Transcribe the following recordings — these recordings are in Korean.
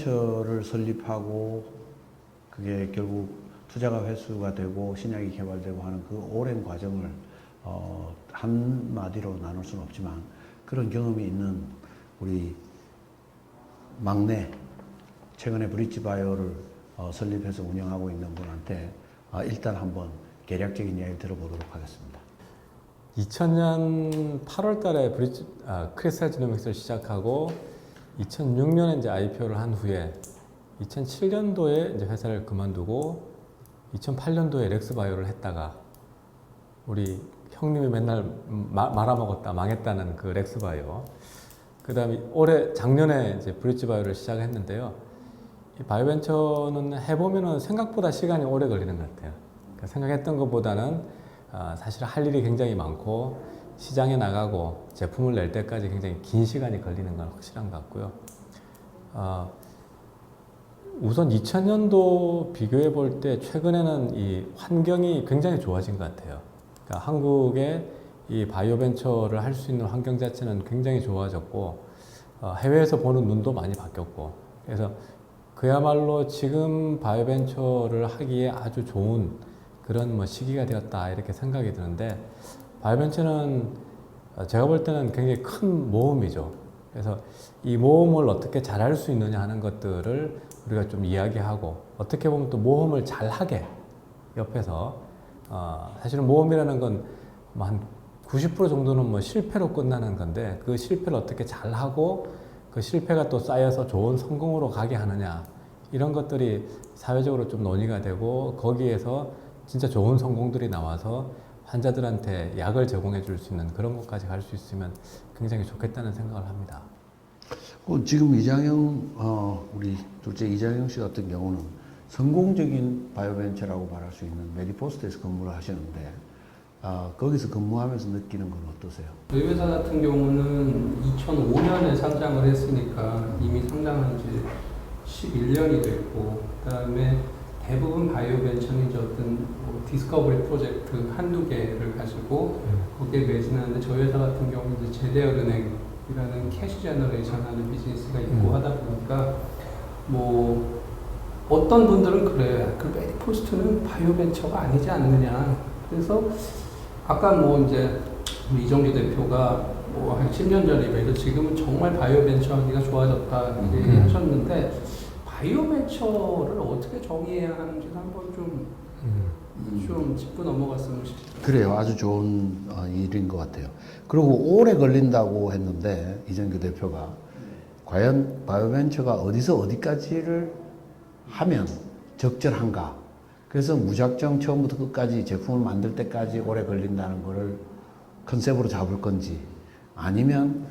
바이오벤처를 설립하고 그게 결국 투자가 회수가 되고 신약이 개발되고 하는 그 오랜 과정을 한마디로 나눌 수는 없지만 그런 경험이 있는 우리 막내 최근에 브릿지 바이오를 설립해서 운영하고 있는 분한테 일단 한번 개략적인 이야기를 들어보도록 하겠습니다. 2000년 8월 달에 크리스탈 지노믹스를 시작하고 2006년에 이제 IPO를 한 후에 2007년도에 이제 회사를 그만두고 2008년도에 렉스바이오를 했다가 우리 형님이 맨날 말아먹었다 망했다는 그 렉스바이오, 그 다음에 작년에 이제 브릿지바이오를 시작했는데요. 이 바이오벤처는 해보면은 생각보다 시간이 오래 걸리는 것 같아요. 그러니까 생각했던 것보다는 사실 할 일이 굉장히 많고 시장에 나가고 제품을 낼 때까지 굉장히 긴 시간이 걸리는 건 확실한 것 같고요. 우선 2000년도 비교해 볼 때 최근에는 이 환경이 굉장히 좋아진 것 같아요. 그러니까 한국의 이 바이오벤처를 할 수 있는 환경 자체는 굉장히 좋아졌고 해외에서 보는 눈도 많이 바뀌었고, 그래서 그야말로 지금 바이오벤처를 하기에 아주 좋은 그런 시기가 되었다 이렇게 생각이 드는데, 바이오벤처는 제가 볼 때는 굉장히 큰 모험이죠. 그래서 이 모험을 어떻게 잘할 수 있느냐 하는 것들을 우리가 좀 이야기하고, 어떻게 보면 또 모험을 잘하게 옆에서 사실은 모험이라는 건 한 90% 정도는 실패로 끝나는 건데, 그 실패를 어떻게 잘하고 그 실패가 또 쌓여서 좋은 성공으로 가게 하느냐, 이런 것들이 사회적으로 좀 논의가 되고 거기에서 진짜 좋은 성공들이 나와서 환자들한테 약을 제공해 줄 수 있는 그런 것까지 갈 수 있으면 굉장히 좋겠다는 생각을 합니다. 지금 우리 둘째 이장영 씨 같은 경우는 성공적인 바이오벤처라고 말할 수 있는 메디포스트에서 근무를 하셨는데, 거기서 근무하면서 느끼는 건 어떠세요? 저희 회사 같은 경우는 2005년에 상장을 했으니까 이미 상장한 지 11년이 됐고, 그 다음에 대부분 바이오벤처는 이제 어떤 디스커버리 프로젝트 한두 개를 가지고 거기에 매진하는데, 저희 회사 같은 경우는 이제 제대은행이라는 캐시 제너레이션 하는 비즈니스가 있고 하다 보니까 어떤 분들은 그래, 그 메디포스트는 바이오벤처가 아니지 않느냐. 그래서 아까 이제 우리 이정규 대표가 한 10년 전이면 지금은 정말 바이오벤처 하기가 좋아졌다 이렇게 얘기하셨는데, 바이오벤처를 어떻게 정의해야 하는지 한번 좀 짚고 넘어갔으면 싶습니다. 그래요. 아주 좋은 일인 것 같아요. 그리고 오래 걸린다고 했는데 이정규 대표가 과연 바이오벤처가 어디서 어디까지를 하면 적절한가? 그래서 무작정 처음부터 끝까지 제품을 만들 때까지 오래 걸린다는 거를 컨셉으로 잡을 건지, 아니면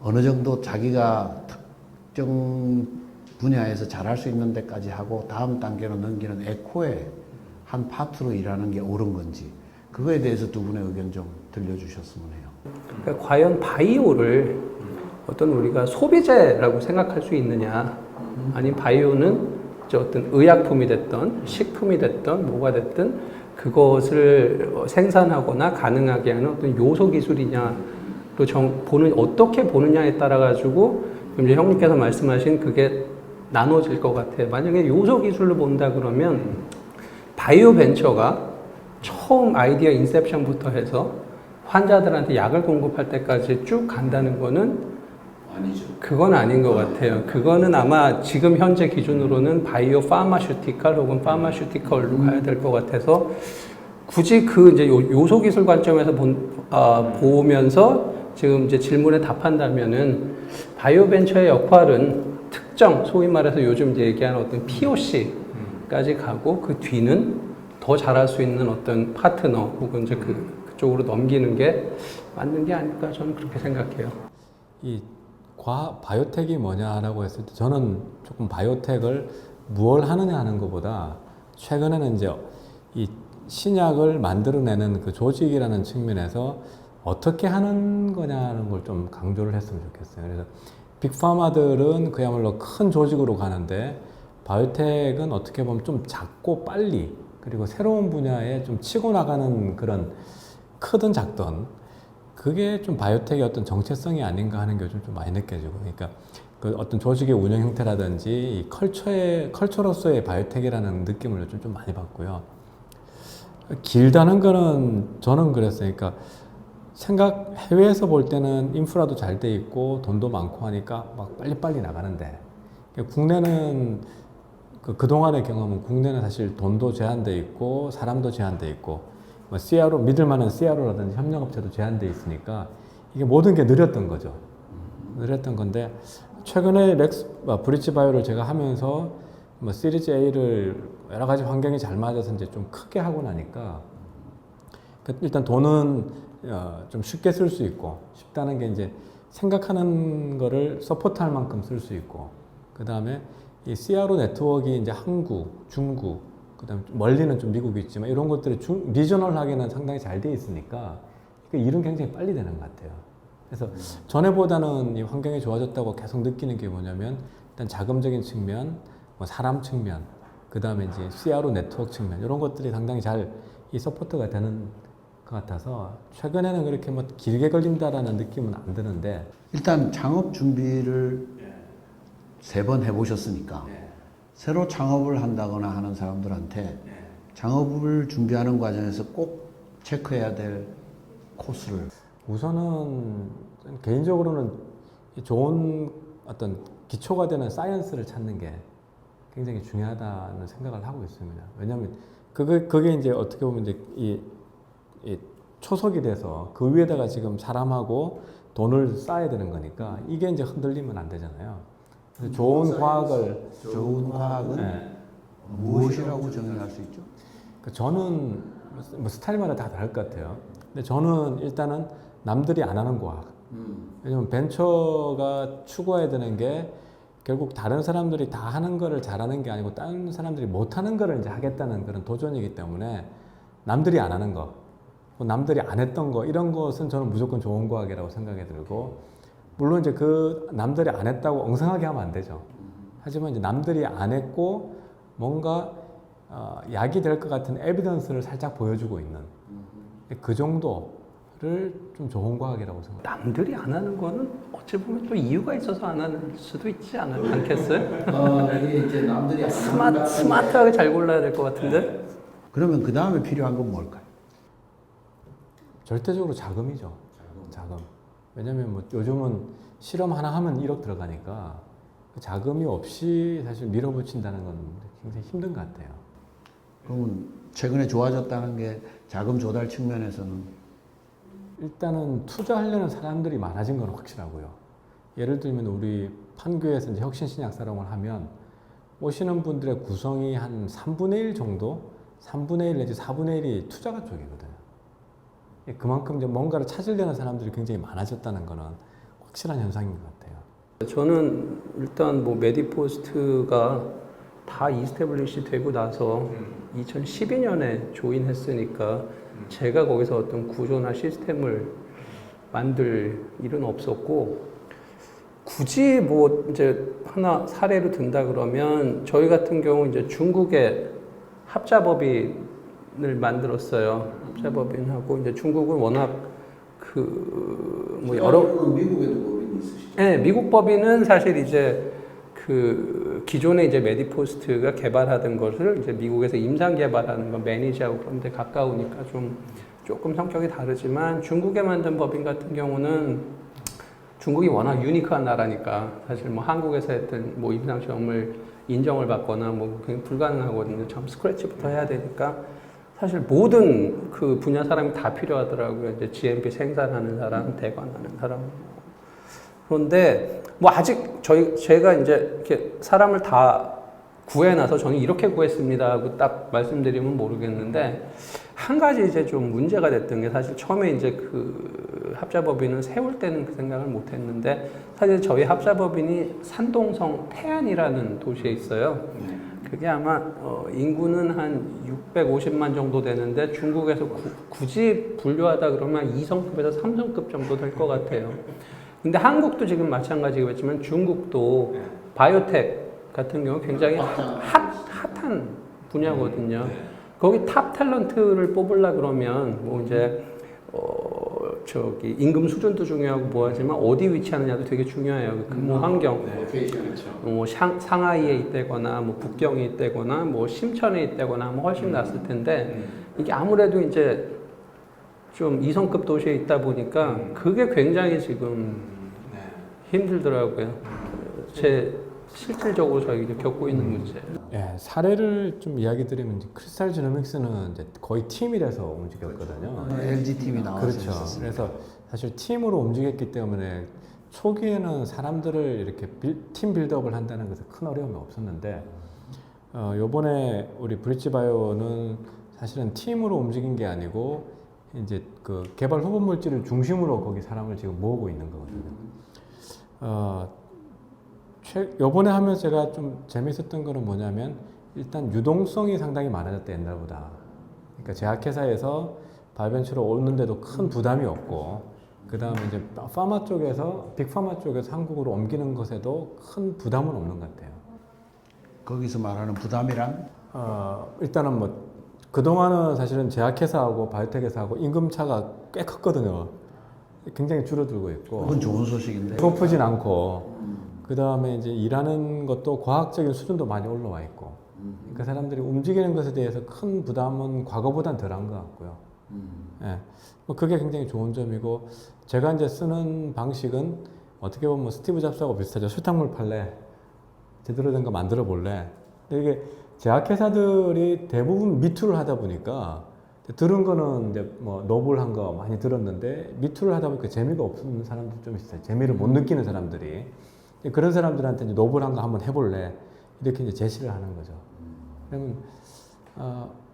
어느 정도 자기가 특정 분야에서 잘할 수 있는 데까지 하고 다음 단계로 넘기는 에코의 한 파트로 일하는 게 옳은 건지, 그거에 대해서 두 분의 의견 좀 들려주셨으면 해요. 그러니까 과연 바이오를 어떤 우리가 소비재라고 생각할 수 있느냐, 아니면 바이오는 어떤 의약품이 됐던 식품이 됐던 뭐가 됐든 그것을 생산하거나 가능하게 하는 어떤 요소 기술이냐로 어떻게 보느냐에 따라 가지고 이제 형님께서 말씀하신 그게 나눠질 것 같아요. 만약에 요소 기술로 본다 그러면 바이오 벤처가 처음 아이디어 인셉션부터 해서 환자들한테 약을 공급할 때까지 쭉 간다는 거는 아니죠. 그건 아닌 것 같아요. 그거는 아마 지금 현재 기준으로는 바이오 파마슈티컬 혹은 파마슈티컬로 가야 될 것 같아서, 굳이 이제 요소 기술 관점에서 보면서 지금 이제 질문에 답한다면은 바이오 벤처의 역할은 특정, 소위 말해서 요즘 이제 얘기하는 어떤 POC까지 가고, 그 뒤는 더 잘할 수 있는 어떤 파트너 혹은 이제 그쪽으로 넘기는 게 맞는 게 아닐까, 저는 그렇게 생각해요. 바이오텍이 뭐냐라고 했을 때 저는 조금 바이오텍을 무얼 하느냐 하는 것보다 최근에는 이제 이 신약을 만들어내는 그 조직이라는 측면에서 어떻게 하는 거냐는 걸 좀 강조를 했으면 좋겠어요. 그래서 빅파마들은 그야말로 큰 조직으로 가는데, 바이오텍은 어떻게 보면 좀 작고 빨리, 그리고 새로운 분야에 좀 치고 나가는 그런, 크든 작든 그게 좀 바이오텍의 어떤 정체성이 아닌가 하는 게 요즘 좀 많이 느껴지고, 그러니까 그 어떤 조직의 운영 형태라든지 이 컬처로서의 바이오텍이라는 느낌을 요즘 좀 많이 받고요. 길다는 거는 저는 그랬어요. 그러니까 해외에서 볼 때는 인프라도 잘 돼 있고 돈도 많고 하니까 막 빨리빨리 나가는데 국내는 그동안의 경험은 국내는 사실 돈도 제한돼 있고 사람도 제한돼 있고 뭐 CRO 믿을 만한 CRO라든지 협력업체도 제한돼 있으니까 이게 모든 게 느렸던 거죠. 느렸던 건데 최근에 브릿지바이오를 제가 하면서 뭐 시리즈 A를 여러 가지 환경이 잘 맞아서 이제 좀 크게 하고 나니까 일단 돈은 좀 쉽게 쓸 수 있고 쉽다는 게 이제 생각하는 거를 서포트할 만큼 쓸 수 있고 그 다음에 이 CRO 네트워크가 이제 한국, 중국, 그다음에 멀리는 좀 미국이 있지만 이런 것들이 리저널하게는 상당히 잘 돼 있으니까 일은 굉장히 빨리 되는 것 같아요. 그래서 전에보다는 이 환경이 좋아졌다고 계속 느끼는 게 뭐냐면 일단 자금적인 측면, 뭐 사람 측면, 그 다음에 이제 CRO 네트워크 측면 이런 것들이 상당히 잘 이 서포트가 되는 것 같아서 최근에는 그렇게 뭐 길게 걸린다라는 느낌은 안 드는데 일단 창업 준비를 3번 해보셨으니까 새로 창업을 한다거나 하는 사람들한테 창업을 준비하는 과정에서 꼭 체크해야 될 코스를 우선은 개인적으로는 좋은 어떤 기초가 되는 사이언스를 찾는 게 굉장히 중요하다는 생각을 하고 있습니다. 왜냐하면 그게 이제 어떻게 보면 이제 이 초석이 돼서 그 위에다가 지금 사람하고 돈을 쌓아야 되는 거니까 이게 이제 흔들리면 안 되잖아요. 그래서 좋은 과학은 무엇이라고 정의할 수 있죠? 저는 뭐 스타일마다 다 다를 것 같아요. 근데 저는 일단은 남들이 안 하는 과학. 왜냐면 벤처가 추구해야 되는 게 결국 다른 사람들이 다 하는 거를 잘하는 게 아니고 다른 사람들이 못 하는 거를 이제 하겠다는 그런 도전이기 때문에 남들이 안 하는 거, 남들이 안 했던 거 이런 것은 저는 무조건 좋은 과학이라고 생각이 들고 물론 이제 그 남들이 안 했다고 엉성하게 하면 안 되죠. 하지만 이제 남들이 안 했고 뭔가 약이 될 것 같은 에비던스를 살짝 보여주고 있는 그 정도를 좀 좋은 과학이라고 생각합니다. 남들이 안 하는 거는 어찌 보면 또 이유가 있어서 안 하는 수도 있지 않겠어요? 이게 이제 남들이 스마트하게 잘 골라야 될 것 같은데? 그러면 그 다음에 필요한 건 뭘까요? 절대적으로 자금이죠. 자금. 왜냐면 뭐 요즘은 실험 하나 하면 1억 들어가니까 자금이 없이 사실 밀어붙인다는 건 굉장히 힘든 것 같아요. 그러면 최근에 좋아졌다는 게 자금 조달 측면에서는 일단은 투자하려는 사람들이 많아진 건 확실하고요. 예를 들면 우리 판교에서 이제 혁신신약 사롱을 하면 오시는 분들의 구성이 한 3분의 1 정도, 3분의 1 내지 4분의 1이 투자가 쪽이거든요. 그만큼 이제 뭔가를 찾으려는 사람들이 굉장히 많아졌다는 거는 확실한 현상인 것 같아요. 저는 일단 뭐 메디포스트가 다 이스태블리시 되고 나서 2012년에 조인했으니까 제가 거기서 어떤 구조나 시스템을 만들 일은 없었고 굳이 뭐 이제 하나 사례로 든다 그러면 저희 같은 경우 이제 중국에 합자법인을 만들었어요. 합자법인하고 이제 중국은 워낙 뭐 여러 미국에도 법인이 있으시죠? 네, 미국 법인은 사실 이제 그 기존에 이제 메디포스트가 개발하던 것을 이제 미국에서 임상 개발하는 거 매니지하고 그런 데 가까우니까 조금 성격이 다르지만 중국에 만든 법인 같은 경우는 중국이 워낙 유니크한 나라니까 사실 뭐 한국에서 했던 뭐 임상 시험을 인정을 받거나 뭐 그냥 불가능하거든요. 처음 스크래치부터 해야 되니까 사실 모든 그 분야 사람이 다 필요하더라고요. 이제 GMP 생산하는 사람, 대관하는 사람. 그런데 뭐 아직 제가 이제 이렇게 사람을 다 구해놔서 저는 이렇게 구했습니다 하고 딱 말씀드리면 모르겠는데 한 가지 이제 좀 문제가 됐던 게 사실 처음에 이제 그 합자법인을 세울 때는 그 생각을 못 했는데 사실 저희 합자법인이 산동성 태안이라는 도시에 있어요. 그게 아마 인구는 한 650만 정도 되는데 중국에서 굳이 분류하다 그러면 2성급에서 3성급 정도 될 것 같아요. 근데 한국도 지금 마찬가지겠지만 중국도 바이오텍 같은 경우 굉장히 핫한 분야거든요. 거기 탑 탤런트를 뽑으려 그러면 뭐 이제 저기 임금 수준도 중요하고 뭐하지만 어디 위치하느냐도 되게 중요해요. 그 근무 환경. 뭐 상하이에 있다거나 뭐 북경에 있다거나 뭐 심천에 있다거나 하면 훨씬 낫을 텐데 이게 아무래도 이제 좀 2성급 도시에 있다 보니까 그게 굉장히 지금 힘들더라고요. 제 실질적으로 저희가 겪고 있는 문제예요. 예, 사례를 좀 이야기 드리면 이제 크리스탈 지노믹스는 이제 거의 팀이라서 움직였거든요. LG 팀이 나와서 그렇죠. 했었어요. 그래서 사실 팀으로 움직였기 때문에 초기에는 사람들을 이렇게 팀 빌드업을 한다는 것은 큰 어려움이 없었는데 요번에 우리 브릿지바이오는 사실은 팀으로 움직인 게 아니고 이제 그 개발 후보 물질을 중심으로 거기 사람을 지금 모으고 있는 거거든요. 요번에 하면서 제가 좀 재밌었던 거는 뭐냐면 일단 유동성이 상당히 많아졌다 옛날보다. 그러니까 제약회사에서 바이오벤처로 오는데도 큰 부담이 없고 그 다음에 이제 파마 쪽에서 빅파마 쪽에서 한국으로 옮기는 것에도 큰 부담은 없는 것 같아요. 거기서 말하는 부담이란 일단은 뭐 그동안은 사실은 제약회사하고 바이오텍회사하고 임금차가 꽤 컸거든요. 굉장히 줄어들고 있고 그건 좋은 소식인데. 높진 않고 그 다음에 이제 일하는 것도 과학적인 수준도 많이 올라와 있고 그러니까 사람들이 움직이는 것에 대해서 큰 부담은 과거보단 덜한 것 같고요. 예, 뭐 그게 굉장히 좋은 점이고 제가 이제 쓰는 방식은 어떻게 보면 스티브 잡스하고 비슷하죠. 설탕물 팔래 제대로 된 거 만들어 볼래. 근데 이게 제약회사들이 대부분 미투를 하다 보니까 들은 거는 이제 뭐 노블한 거 많이 들었는데 미투를 하다 보니까 재미가 없는 사람들 좀 있어요. 재미를 못 느끼는 사람들이. 그런 사람들한테 이제 노블한 거 한번 해볼래 이렇게 이제 제시를 하는 거죠. 그러면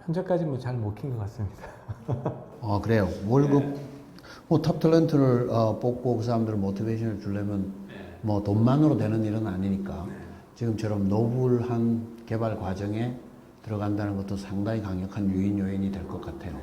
현재까지 뭐 잘 먹힌 것 같습니다. 그래요. 월급 뭐 탑 탤런트를 뽑고 그 사람들 모티베이션을 주려면 뭐 돈만으로 되는 일은 아니니까 지금처럼 노블한 개발 과정에 들어간다는 것도 상당히 강력한 유인 요인이 될 것 같아요.